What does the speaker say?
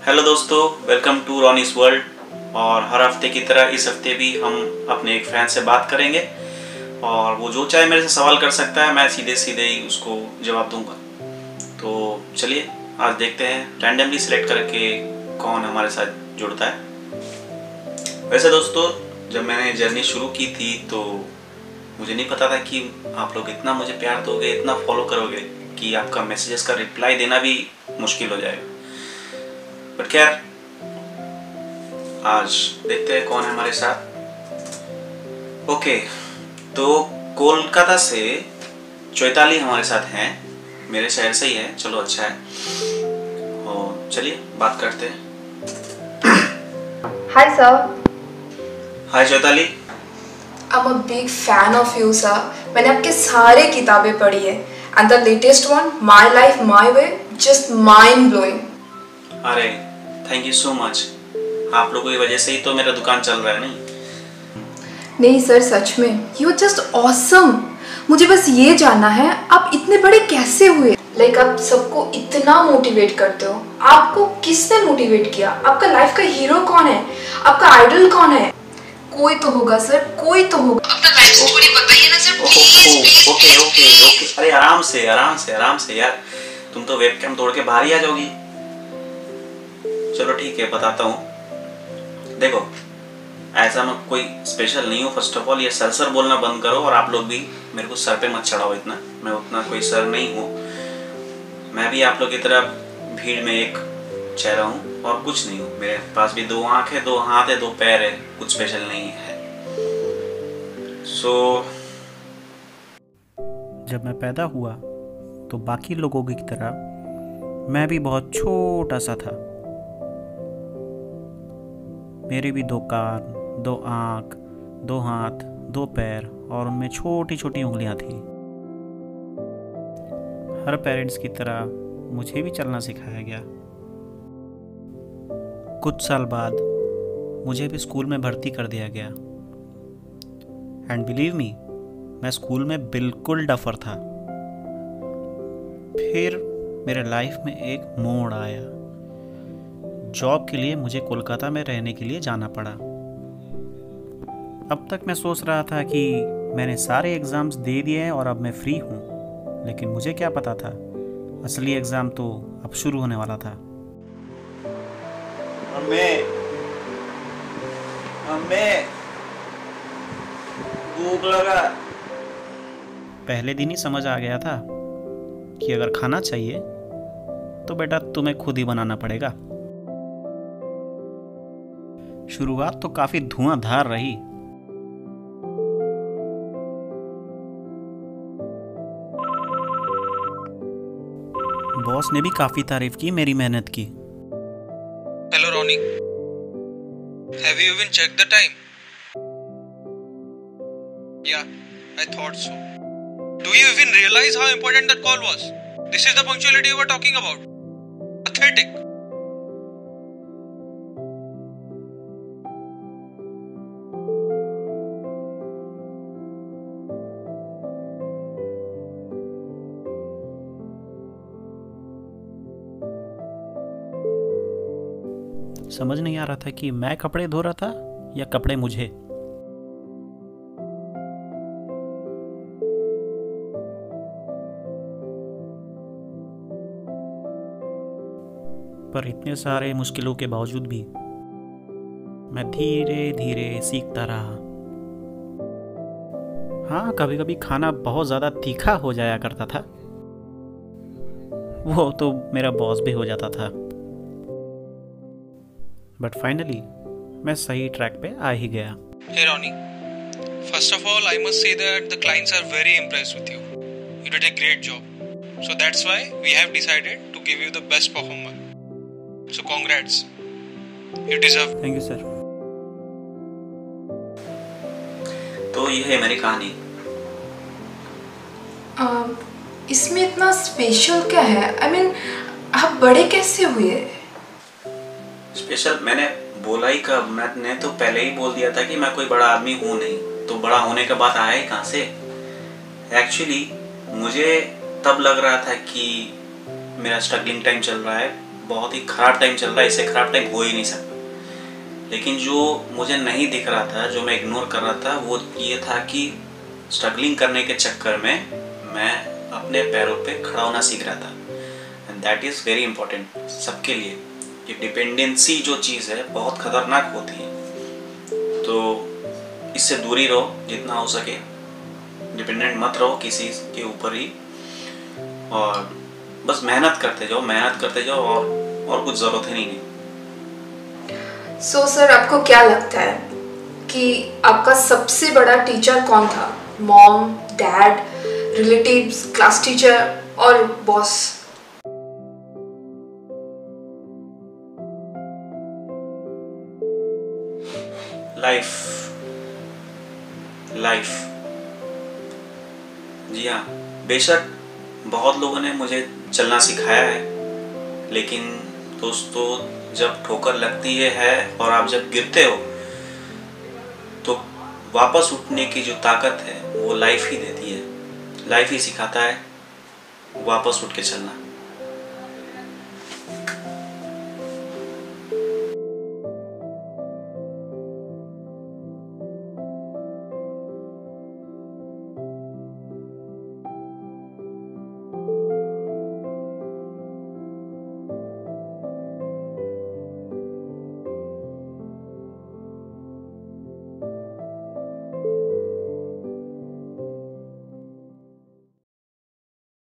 Hello दोस्तों, welcome to रॉनीस world. और हर हफ्ते की तरह इस हफ्ते भी हम अपने एक फ़ैन से बात करेंगे और वो जो चाहे मेरे से सवाल कर सकता है, मैं सीधे सीधे ही उसको जवाब दूंगा। तो चलिए आज देखते हैं रैंडमली सिलेक्ट करके कौन हमारे साथ जुड़ता है। वैसे दोस्तों, जब मैंने जर्नी शुरू की थी तो मुझे नहीं पता था कि आप लोग इतना मुझे प्यार दोगे, इतना फॉलो करोगे कि आपका मैसेजेस का रिप्लाई देना भी मुश्किल हो जाएगा। बट खैर, आज देखते हैं कौन है हमारे साथ। ओके, तो कोलकाता से चैताली हमारे साथ हैं, मेरे शहर से ही है। चलो अच्छा है, और चलिए बात करते हैं। Hi sir, hi Chaitali. I'm a big fan of you sir. मैंने आपके सारे किताबें पढ़ी है and the latest one, My Life My Way, just mind blowing. अरे थैंक यू सो मच, आप लोगों की वजह से ही तो मेरा दुकान चल रहा है। नहीं सर, सच में You are just awesome. मुझे बस ये जानना है आप इतने बड़े कैसे हुए? आप सबको इतना मोटिवेट करते हो, आपको किसने मोटिवेट किया? आपका लाइफ का हीरो कौन है? आपका आइडल कौन है? कोई तो होगा सर, कोई तो होगा। अपना लाइफ स्टोरी बताइए ना सर, प्लीज। ओके, अरे आराम से यार, तुम तो वेबकैम तोड़ के बाहर ही आ जाओगी। चलो ठीक है, बताता हूँ। देखो, ऐसा मैं कोई स्पेशल नहीं हूँ। फर्स्ट ऑफ ऑल ये सर बोलना बंद करो, और आप लोग भी मेरे को सर पे मत चढ़ाओ इतना। मैं उतना कोई सर नहीं हूँ। मैं भी आप लोग की तरह भीड़ में एक चेहरा हूँ और कुछ नहीं हूँ। मेरे पास भी 2 आँख है, 2 हाथ है, 2 पैर है, कुछ स्पेशल नहीं है। जब मैं पैदा हुआ तो बाकी लोगों की तरह मैं भी बहुत छोटा सा था। मेरे भी 2 कान, 2 आँख, 2 हाथ, 2 पैर और उनमें छोटी छोटी उंगलियां थी। हर पेरेंट्स की तरह मुझे भी चलना सिखाया गया। कुछ साल बाद मुझे भी स्कूल में भर्ती कर दिया गया। एंड बिलीव मी, मैं स्कूल में बिल्कुल डफर था। फिर मेरे लाइफ में एक मोड़ आया। जॉब के लिए मुझे कोलकाता में रहने के लिए जाना पड़ा। अब तक मैं सोच रहा था कि मैंने सारे एग्ज़ाम्स दे दिए हैं और अब मैं फ्री हूँ, लेकिन मुझे क्या पता था असली एग्ज़ाम तो अब शुरू होने वाला था। भूख लगा। पहले दिन ही समझ आ गया था कि अगर खाना चाहिए तो बेटा तुम्हें खुद ही बनाना पड़ेगा। शुरुआत तो काफ़ी धुआंधार रही। बॉस ने भी काफ़ी तारीफ की मेरी मेहनत की। Hello Ronnie, have you even checked the time? Yeah, I thought so. Do you even realize how important that call was? This is the punctuality you were talking about. Pathetic. समझ नहीं आ रहा था कि मैं कपड़े धो रहा था या कपड़े मुझे। पर इतने सारे मुश्किलों के बावजूद भी मैं धीरे धीरे सीखता रहा। हाँ, कभी कभी खाना बहुत ज़्यादा तीखा हो जाया करता था, वो तो मेरा बॉस भी हो जाता था। बट फाइनली मैं सही ट्रैक पे आ ही गया। Hey Ronnie, first of all, I must say that the clients are very impressed with you. You did a great job. So that's why we have decided to give you the best performer. So congrats. You deserve. Thank you sir. तो ये है मेरी कहानी। इसमें इतना special क्या है? I mean, आप बड़े कैसे हुए? स्पेशल मैंने बोला ही कब? मैंने तो पहले ही बोल दिया था कि मैं कोई बड़ा आदमी हूँ नहीं, तो बड़ा होने का बात आया ही कहाँ से? एक्चुअली मुझे तब लग रहा था कि मेरा स्ट्रगलिंग टाइम चल रहा है, बहुत ही ख़राब टाइम चल रहा है, इससे ख़राब टाइम हो ही नहीं सकता। लेकिन जो मुझे नहीं दिख रहा था, जो मैं इग्नोर कर रहा था, वो ये था कि स्ट्रगलिंग करने के चक्कर में मैं अपने पैरों पे खड़ा होना सीख रहा था। And that is very important सबके लिए। ये डिपेंडेंसी जो चीज़ है बहुत ख़तरनाक होती है, तो इससे दूरी रहो जितना हो सके। डिपेंडेंट मत रहो किसी के ऊपर ही, और बस मेहनत करते जाओ और कुछ ज़रूरत ही नहीं है। सो सर, आपको क्या लगता है कि आपका सबसे बड़ा टीचर कौन था? Mom, dad, relatives, class teacher और बॉस? लाइफ। जी हाँ, बेशक बहुत लोगों ने मुझे चलना सिखाया है, लेकिन दोस्तों जब ठोकर लगती है और आप जब गिरते हो तो वापस उठने की जो ताकत है वो लाइफ ही देती है। लाइफ ही सिखाता है वापस उठ के चलना।